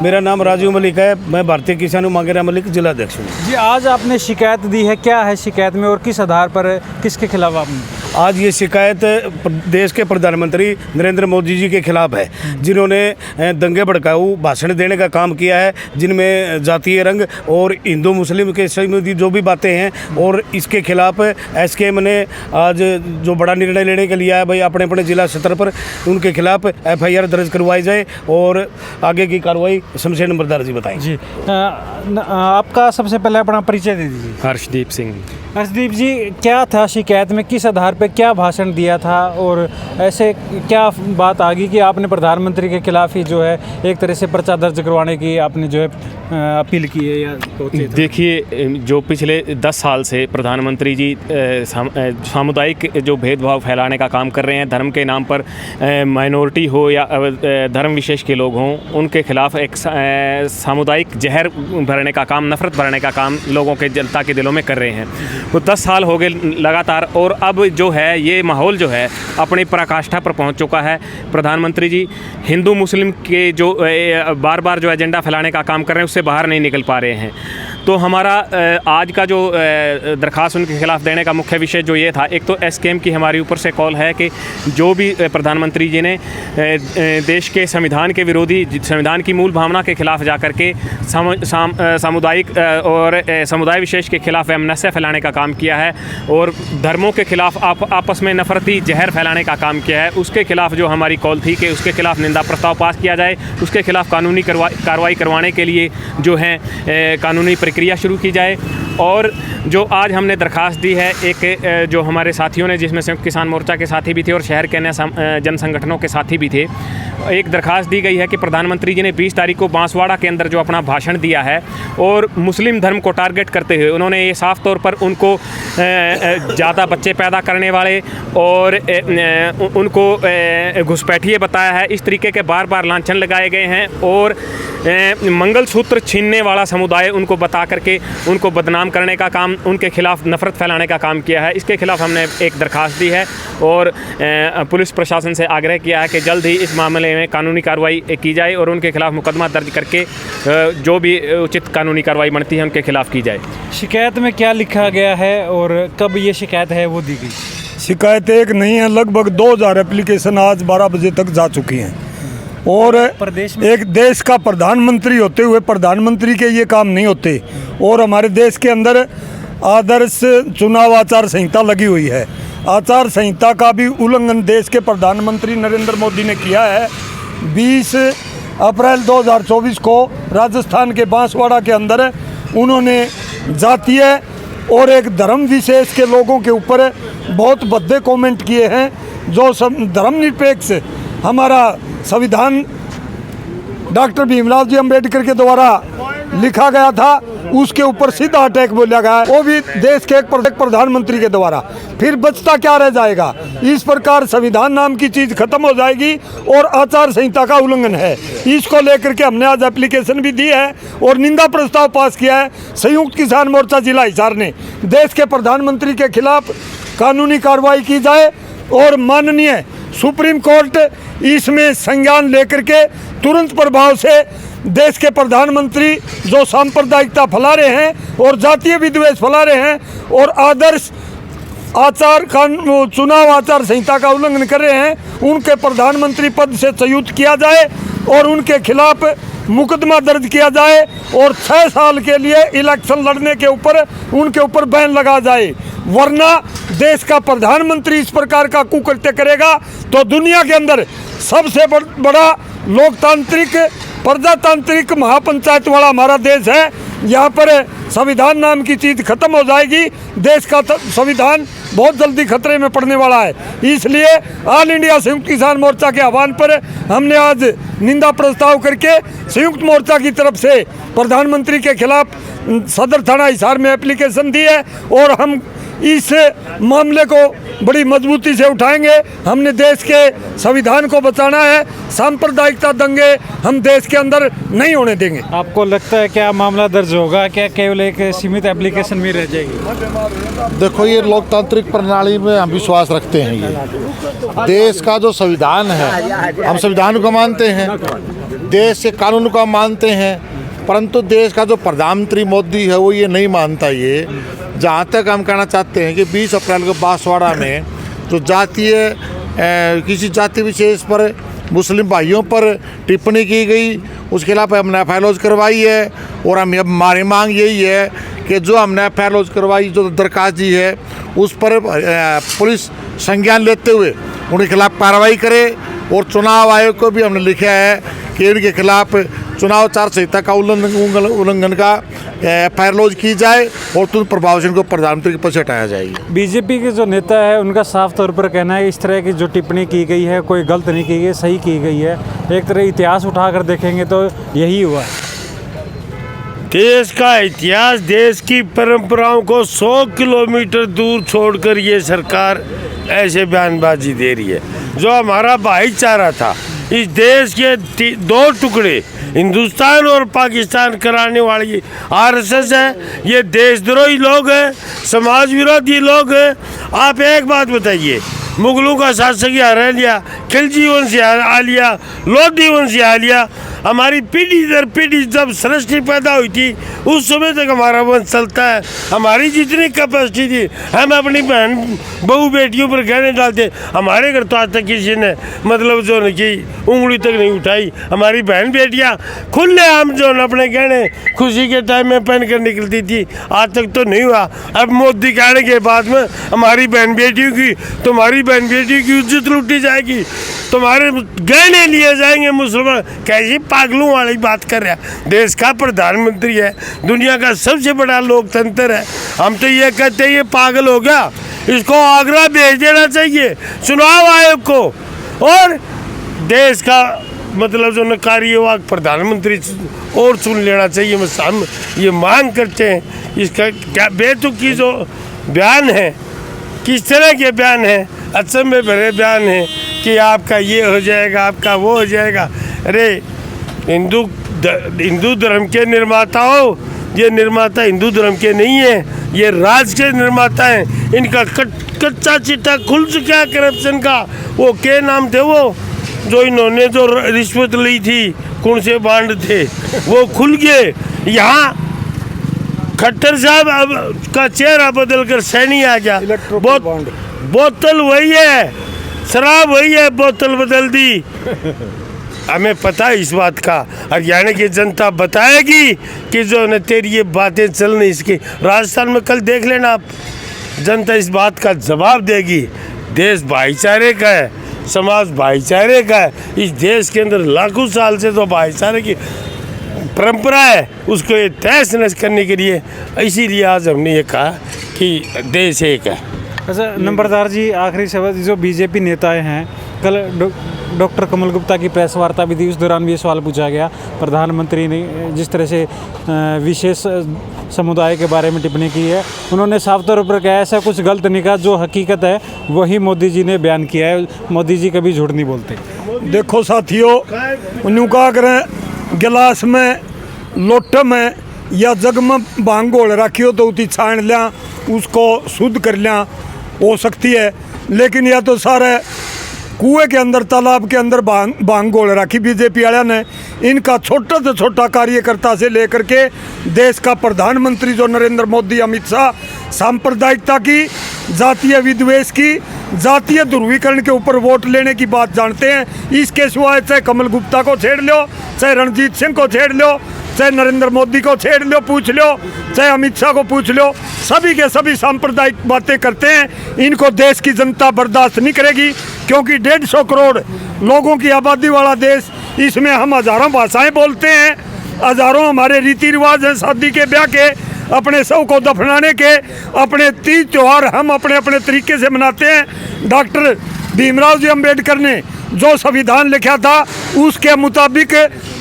मेरा नाम राजू मलिक है। मैं भारतीय किसान मांगेरा मलिक जिला अध्यक्ष हूँ। जी, आज आपने शिकायत दी है, क्या है शिकायत में और किस आधार पर, किसके खिलाफ आपने? आज ये शिकायत देश के प्रधानमंत्री नरेंद्र मोदी जी के खिलाफ है, जिन्होंने दंगे भड़काऊ भाषण देने का काम किया है, जिनमें जातीय रंग और हिंदू मुस्लिम के संबंधी जो भी बातें हैं, और इसके खिलाफ एसकेएम ने आज जो बड़ा निर्णय लेने के लिए है भाई, अपने अपने जिला स्तर पर उनके खिलाफ एफआईआर दर्ज करवाई जाए और आगे की कार्रवाई शमशेर नंबरदार जी बताएं। जी, आपका सबसे पहले अपना परिचय दे दीजिए। हर्षदीप सिंह। हर्षदीप जी, क्या था शिकायत में, किस आधार पे क्या भाषण दिया था और ऐसे क्या बात आ गई कि आपने प्रधानमंत्री के खिलाफ ही जो है एक तरह से पर्चा दर्ज करवाने की आपने जो है अपील की है? या देखिए, जो पिछले 10 साल से प्रधानमंत्री जी सामुदायिक जो भेदभाव फैलाने का काम कर रहे हैं, धर्म के नाम पर माइनॉरिटी हो या धर्म विशेष के लोग हों, उनके खिलाफ एक सामुदायिक जहर भरने का काम, नफरत भरने का काम लोगों के, जनता के दिलों में कर रहे हैं। वो 10 साल हो गए लगातार, और अब जो है ये माहौल जो है अपनी पराकाष्ठा पर पहुंच चुका है। प्रधानमंत्री जी हिंदू मुस्लिम के जो बार बार जो एजेंडा फैलाने का काम कर रहे हैं, उससे बाहर नहीं निकल पा रहे हैं। तो हमारा आज का जो दरख्वास्त उनके खिलाफ देने का मुख्य विषय जो ये था, एक तो एसकेएम की हमारी ऊपर से कॉल है कि जो भी प्रधानमंत्री जी ने देश के संविधान के विरोधी, संविधान की मूल भावना के खिलाफ जाकर के सामुदायिक और समुदाय विशेष के खिलाफ वैमनस्य फैलाने का काम किया है और धर्मों के खिलाफ आपस में नफरती जहर फैलाने का काम किया है, उसके खिलाफ जो हमारी कॉल थी कि उसके खिलाफ निंदा प्रस्ताव पास किया जाए, उसके खिलाफ कानूनी कार्रवाई करवाने के लिए जो है कानूनी प्रक्रिया शुरू की जाए। और जो आज हमने दरख्वास्त दी है, एक जो हमारे साथियों ने, जिसमें संयुक्त किसान मोर्चा के साथी भी थे और शहर के अन्य जन संगठनों के साथी भी थे, एक दरख्वास्त दी गई है कि प्रधानमंत्री जी ने 20 तारीख को बांसवाड़ा के अंदर जो अपना भाषण दिया है और मुस्लिम धर्म को टारगेट करते हुए उन्होंने ये साफ तौर पर उनको ज़्यादा बच्चे पैदा करने वाले और उनको घुसपैठिए बताया है। इस तरीके के बार बार लांछन लगाए गए हैं और मंगलसूत्र छीनने वाला समुदाय उनको बता करके उनको बदनाम करने का काम, उनके खिलाफ नफरत फैलाने का काम किया है। इसके खिलाफ हमने एक दरख्वास्त दी है और पुलिस प्रशासन से आग्रह किया है कि जल्द ही इस मामले में कानूनी कार्रवाई की जाए और उनके खिलाफ मुकदमा दर्ज करके जो भी उचित कानूनी कार्रवाई बनती है उनके खिलाफ की जाए। शिकायत में क्या लिखा गया है और कब ये शिकायत है वो दी गई? शिकायत एक नहीं है, लगभग 2000 एप्लीकेशन आज 12 बजे तक जा चुकी हैं और प्रदेश में एक देश का प्रधानमंत्री होते हुए प्रधानमंत्री के ये काम नहीं होते। और हमारे देश के अंदर आदर्श चुनाव आचार संहिता लगी हुई है, आचार संहिता का भी उल्लंघन देश के प्रधानमंत्री नरेंद्र मोदी ने किया है। 20 अप्रैल 2024 को राजस्थान के बांसवाड़ा के अंदर उन्होंने जातीय और एक धर्म विशेष के लोगों के ऊपर बहुत भद्दे कमेंट किए हैं। जो धर्मनिरपेक्ष हमारा संविधान डॉक्टर भीमराव जी अंबेडकर के द्वारा लिखा गया था, उसके ऊपर सीधा अटैक बोला गया है, वो भी देश के एक प्रधानमंत्री के द्वारा। फिर बचता क्या रह जाएगा? इस प्रकार संविधान नाम की चीज़ खत्म हो जाएगी और आचार संहिता का उल्लंघन है। इसको लेकर के हमने आज एप्लीकेशन भी दी है और निंदा प्रस्ताव पास किया है। संयुक्त किसान मोर्चा जिला हिसार ने देश के प्रधानमंत्री के खिलाफ कानूनी कार्रवाई की जाए और माननीय सुप्रीम कोर्ट इसमें संज्ञान लेकर के तुरंत प्रभाव से देश के प्रधानमंत्री जो सांप्रदायिकता फैला रहे हैं और जातीय विद्वेष फैला रहे हैं और आदर्श चुनाव आचार संहिता का उल्लंघन कर रहे हैं, उनके प्रधानमंत्री पद से च्युत किया जाए और उनके खिलाफ मुकदमा दर्ज किया जाए और 6 साल के लिए इलेक्शन लड़ने के ऊपर उनके ऊपर बैन लगा जाए। वरना देश का प्रधानमंत्री इस प्रकार का कुकृत्य करेगा तो दुनिया के अंदर सबसे बड़ा लोकतांत्रिक प्रजातांत्रिक महापंचायत वाला हमारा देश है। यहाँ पर संविधान नाम की चीज़ खत्म हो जाएगी। देश का संविधान बहुत जल्दी खतरे में पड़ने वाला है। इसलिए ऑल इंडिया संयुक्त किसान मोर्चा के आह्वान पर हमने आज निंदा प्रस्ताव करके संयुक्त मोर्चा की तरफ से प्रधानमंत्री के खिलाफ सदर थाना हिसार में एप्लीकेशन दी है और हम इस मामले को बड़ी मजबूती से उठाएंगे। हमने देश के संविधान को बचाना है। सांप्रदायिकता दंगे हम देश के अंदर नहीं होने देंगे। आपको लगता है क्या मामला दर्ज होगा, क्या केवल एक सीमित एप्लीकेशन में रह जाएगी? देखो, ये लोकतांत्रिक प्रणाली में हम विश्वास रखते हैं। ये देश का जो संविधान है, हम संविधान को मानते हैं देश के कानून को मानते हैं, परंतु देश का जो प्रधानमंत्री मोदी है वो ये नहीं मानता। ये जहाँ तक हम कहना चाहते हैं कि 20 अप्रैल को बांसवाड़ा में जो किसी जाति विशेष पर मुस्लिम भाइयों पर टिप्पणी की गई, उसके खिलाफ हमने एफ आई आर करवाई है। और हमारी मांग यही है कि जो हमने एफ आई आर करवाई, जो दरखास्त दी है, उस पर पुलिस संज्ञान लेते हुए उनके खिलाफ कार्रवाई करे। और चुनाव आयोग को भी हमने लिखा है कि इनके खिलाफ चुनाव आचार संहिता का उल्लंघन का एफ आई आर की जाए और तुरंत प्रभाव से इनको प्रधानमंत्री के पद से हटाया जाएगा। बीजेपी के जो नेता है उनका साफ तौर पर कहना है इस तरह की जो टिप्पणी की गई है कोई गलत नहीं की गई, सही की गई है। एक तरह इतिहास उठाकर देखेंगे तो यही हुआ है। देश का इतिहास, देश की परंपराओं को 100 किलोमीटर दूर छोड़कर ये सरकार ऐसे बयानबाजी दे रही है। जो हमारा भाईचारा था, इस देश के 2 टुकड़े हिंदुस्तान और पाकिस्तान कराने वाली आरएसएस है। ये देशद्रोही लोग हैं, समाज विरोधी लोग हैं। आप एक बात बताइए, मुगलों का शासक यहाँ रह लिया, खिलजी वंश यहाँ आ लिया, लोधी वंश यहाँ आ लिया। हमारी पीढ़ी दर पीढ़ी जब सृष्टि पैदा हुई थी उस समय तक हमारा वंश चलता है। हमारी जितनी कैपेसिटी थी हम अपनी बहन बहू बेटियों पर गहने डालते। हमारे घर तो आज तक किसी ने मतलब जो न की उंगली तक नहीं उठाई। हमारी बहन बेटियां खुले आम जो न अपने गहने खुशी के टाइम में पहन कर निकलती थी, आज तक तो नहीं हुआ। अब मोदी कहने के बाद में हमारी बहन बेटियों की, तुम्हारी बहन बेटियों की इज्जत लूटी जाएगी, तुम्हारे गहने लिए जाएंगे मुसलमान। कैसी पागलों वाली बात कर रहा है। देश का प्रधानमंत्री है, दुनिया का सबसे बड़ा लोकतंत्र है। हम तो ये कहते हैं ये पागल हो गया, इसको आगरा भेज देना चाहिए चुनाव आयोग को। और देश का मतलब जो न कार्यवाहक प्रधानमंत्री और चुन लेना चाहिए। हम ये मांग करते हैं। इसका क्या बेतुकी जो बयान है, किस तरह के बयान हैं, अचंभे में भरे बयान हैं कि आपका ये हो जाएगा, आपका वो हो जाएगा। अरे हिंदू धर्म के निर्माता हो, ये निर्माता हिंदू धर्म के नहीं है, ये राज के निर्माता हैं। इनका कच्चा चिट्ठा खुल चुका है करप्शन का। वो के नाम थे वो जो इन्होंने जो रिश्वत ली थी, कौन से बांड थे, वो खुल गए। यहाँ खट्टर साहब अब का चेहरा बदल कर सैनी आ गया। बोतल वही है, शराब वही है, बोतल बदल दी। हमें पता है इस बात का। हरियाणा की जनता बताएगी कि जो न तेरी ये बातें चल नहीं इसकी। राजस्थान में कल देख लेना आप, जनता इस बात का जवाब देगी। देश भाईचारे का है, समाज भाईचारे का है। इस देश के अंदर लाखों साल से तो भाईचारे की परंपरा है, उसको ये तहस नहस करने के लिए इसीलिए आज हमने ये कहा कि देश एक है। अच्छा नंबरदार जी, आखिरी शब्द, जो बीजेपी नेताएं हैं, कल डॉक्टर कमल गुप्ता की प्रेस वार्ता भी थी, उस दौरान भी ये सवाल पूछा गया। प्रधानमंत्री ने जिस तरह से विशेष समुदाय के बारे में टिप्पणी की है, उन्होंने साफ तौर पर कहा ऐसा कुछ गलत नहीं कहा, जो हकीकत है वही मोदी जी ने बयान किया है। मोदी जी कभी झूठ नहीं बोलते। देखो साथियों, उन्होंने कहा करें गिलास में, लोटे में या जग में भांग घोल रखियो तो उती छान लिया, उसको शुद्ध कर लिया हो सकती है। लेकिन यह तो सारे कुएं के अंदर, तालाब के अंदर भांग घोल रखी बीजेपी वाले ने। इनका छोटा से छोटा कार्यकर्ता से लेकर के देश का प्रधानमंत्री जो नरेंद्र मोदी, अमित शाह, सांप्रदायिकता की, जातीय विद्वेष की, जातीय ध्रुवीकरण के ऊपर वोट लेने की बात जानते हैं। इसके सिवाय चाहे कमल गुप्ता को छेड़ लो, चाहे रणजीत सिंह को छेड़ लो, चाहे नरेंद्र मोदी को छेड़ लो, पूछ लो, चाहे अमित शाह को पूछ लो, सभी के सभी सांप्रदायिक बातें करते हैं। इनको देश की जनता बर्दाश्त नहीं करेगी, क्योंकि 150 करोड़ लोगों की आबादी वाला देश, इसमें हम हज़ारों भाषाएं बोलते हैं, हज़ारों हमारे रीति रिवाज हैं, शादी के, ब्याह के, अपने शव को दफनाने के, अपने तीज त्यौहार हम अपने अपने तरीके से मनाते हैं। डॉक्टर भीमराव जी अम्बेडकर ने जो संविधान लिखा था उसके मुताबिक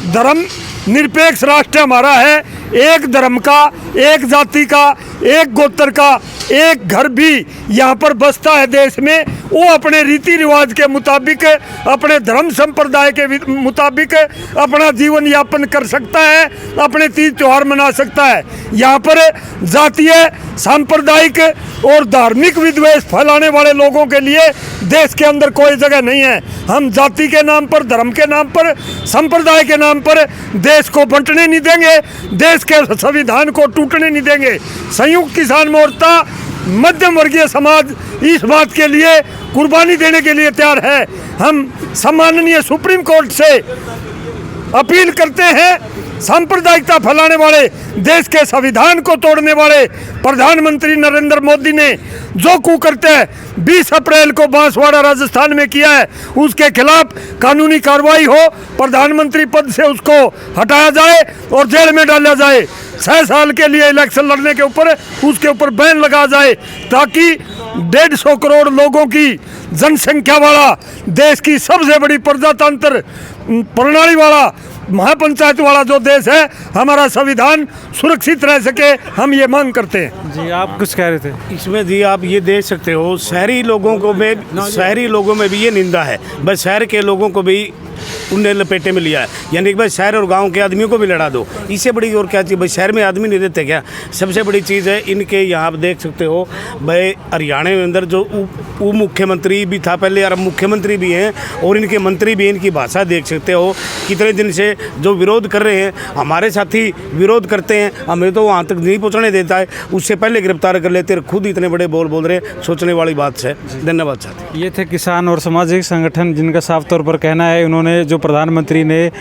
धर्म निरपेक्ष राष्ट्र हमारा है। एक धर्म का, एक जाति का, एक गोत्र का एक घर भी यहाँ पर बसता है देश में, वो अपने रीति रिवाज के मुताबिक, अपने धर्म संप्रदाय के मुताबिक अपना जीवन यापन कर सकता है, अपने तीज त्यौहार मना सकता है। यहाँ पर जातीय, सांप्रदायिक और धार्मिक विद्वेष फैलाने वाले लोगों के लिए देश के अंदर कोई जगह नहीं है। हम जाति के नाम पर, धर्म के नाम पर, संप्रदाय के नाम पर देश को बंटने नहीं देंगे, देश के संविधान को टूटने नहीं देंगे। संयुक्त किसान मोर्चा, मध्यम वर्गीय समाज इस बात के लिए कुर्बानी देने के लिए तैयार है। हम सम्माननीय सुप्रीम कोर्ट से अपील करते हैं, सांप्रदायिकता फैलाने वाले, देश के संविधान को तोड़ने वाले प्रधानमंत्री नरेंद्र मोदी ने जो कुकर्त्य 20 अप्रैल को बांसवाड़ा राजस्थान में किया है, उसके खिलाफ कानूनी कार्रवाई हो, प्रधानमंत्री पद से उसको हटाया जाए और जेल में डाला जाए। 6 साल के लिए इलेक्शन लड़ने के ऊपर उसके ऊपर बैन लगा जाए, ताकि 150 करोड़ लोगों की जनसंख्या वाला, देश की सबसे बड़ी प्रजातंत्र प्रणाली वाला, महापंचायत वाला जो देश है, हमारा संविधान सुरक्षित रह सके, हम ये मांग करते हैं। जी, आप कुछ कह रहे थे? इसमें जी आप ये देख सकते हो, शहरी लोगों में भी ये निंदा है। बस शहर के लोगों को भी उनने लपेटे में लिया है, यानी कि भाई शहर और गांव के आदमियों को भी लड़ा दो। इससे बड़ी और क्या चीज़, भाई शहर में आदमी नहीं रहते क्या? सबसे बड़ी चीज़ है इनके यहाँ आप देख सकते हो, भाई हरियाणा में अंदर जो उप मुख्यमंत्री भी था पहले और अब मुख्यमंत्री भी हैं, और इनके मंत्री भी, इनकी भाषा देख सकते हो कितने दिन से जो विरोध कर रहे हैं। हमारे साथी विरोध करते हैं, हमें तो वहाँ तक नहीं पहुँचने देता है, उससे पहले गिरफ्तार कर लेते हैं। खुद इतने बड़े बोल रहे हैं, सोचने वाली बात है। धन्यवाद साथी। ये थे किसान और सामाजिक संगठन, जिनका साफ तौर पर कहना है उन्होंने जो प्रधानमंत्री ने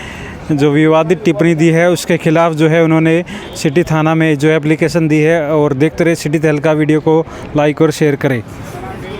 जो विवादित टिप्पणी दी है उसके खिलाफ जो है उन्होंने सिटी थाना में जो एप्लीकेशन दी है। और देखते रहे सिटी तहलका, वीडियो को लाइक और शेयर करें।